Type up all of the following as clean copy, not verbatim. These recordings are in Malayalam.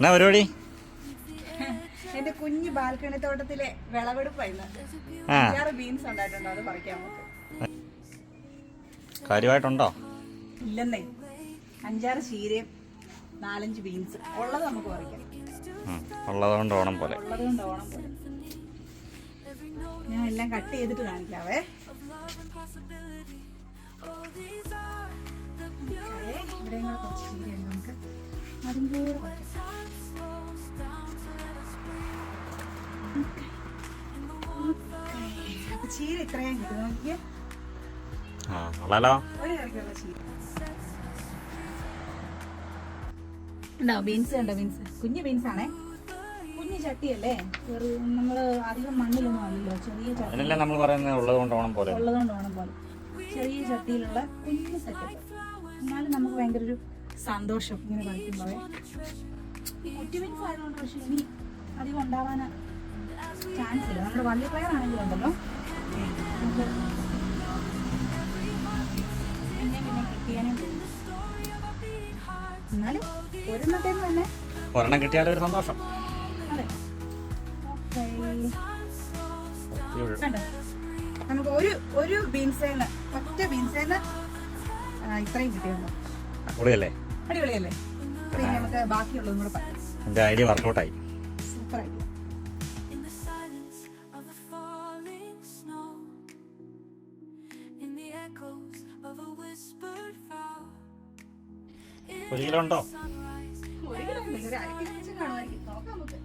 എന്നാ പരിപാടി? എന്റെ കുഞ്ഞു ബാൽക്കണി തോട്ടത്തിലെ വിളവെടുപ്പായിരുന്നു. 6 ബീൻസ് ഉണ്ടായിട്ടുണ്ടോ, അത് പറിക്കാൻ നമുക്ക്. കാര്യമായിട്ടുണ്ടോ? ഇല്ലെന്നേ, 5-6 ചീരയും 4-5 ബീൻസ് ഉള്ളത് നമുക്ക് പറിക്കാം. ഉള്ളതുകൊണ്ട് ഓണം പോലെ. ഞാൻ എല്ലാം കട്ട് ചെയ്തിട്ട് കാണിക്കാവേ. ഇവിടെ കുറച്ച് ചീരയുണ്ട്, നമുക്ക് അതും കൂടെ ചീര ഇത്രയും കിട്ടും. നോക്കിയേ, ഒരു കറിക്കുള്ള ചീര ഉണ്ടോ? ബീൻസ് കണ്ടോ? ബീൻസ് കുഞ്ഞു ബീൻസ് ആണേ, കുഞ്ഞു ചട്ടിയല്ലേ, നമ്മള് അധികം മണ്ണിലൊന്നും ആണല്ലോ, ചെറിയ ചട്ടി നമ്മൾ പറയുന്നത് ഉള്ളതുകൊണ്ട് ഓണം പോലെ. ചെറിയ ചട്ടിയിലുള്ള കുഞ്ഞു സെറ്റപ്പ്. എന്നാലും നമുക്ക് ഭയങ്കര ഒരു സന്തോഷം ഇങ്ങനെ കളിക്കുമ്പോഴേ. ഈ കുറ്റി ബീൻസ് ആയതുകൊണ്ട് പക്ഷെ ഇനി അധികം ഉണ്ടാവാൻ ചാൻസ് ഇല്ല. നമ്മുടെ വള്ളി പയർ ആണെങ്കിലും ഉണ്ടല്ലോ, നമുക്ക് പിന്നെ കിട്ടിയാനും എന്നാലും ഒരെണ്ണത്തേന്ന് തന്നെ ഒരെണ്ണം കിട്ടിയാലും ഒരു സന്തോഷം. അതെ, കണ്ടോ? നമുക്ക് ഒരു ബീൻസേന്ന്, ഒറ്റ ബീൻസേന്ന് ഇത്രയും കിട്ടിയുള്ളൂ. അടിപൊളിയല്ലേ? അടിപൊളിയല്ലേ? പിന്നെ നമുക്ക് ബാക്കിയുള്ളതും കൂടെ പറയാം. എൻ്റെ ഐഡിയ വർക്കൗട്ടായി. Super idea. ഒരു കിലോ ഉണ്ടോ? 1 കിലോ ഉണ്ട്, ഒരു 1/2 കിലോ വെച്ച് കാണുമായിരിക്കും. നോക്കാം നമുക്ക്.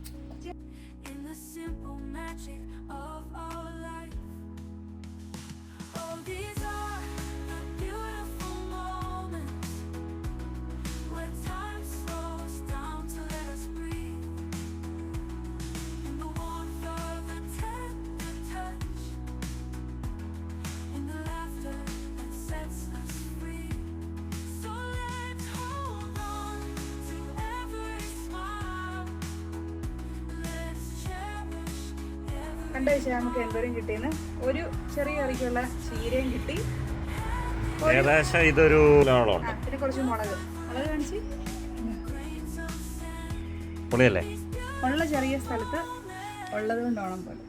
കണ്ടു വെച്ചാൽ നമുക്ക് എന്തോരം കിട്ടിയെന്ന്. ഒരു ചെറിയ കറിക്കുള്ള ചീരയും കിട്ടി, ഏകദേശം ഇതൊരു പിന്നെ കുറച്ച് മുളക് കാണിച്ച്. പൊളിയല്ലേ? ഉള്ള ചെറിയ സ്ഥലത്ത് ഉള്ളത് കൊണ്ട് ഓണം പോലെ.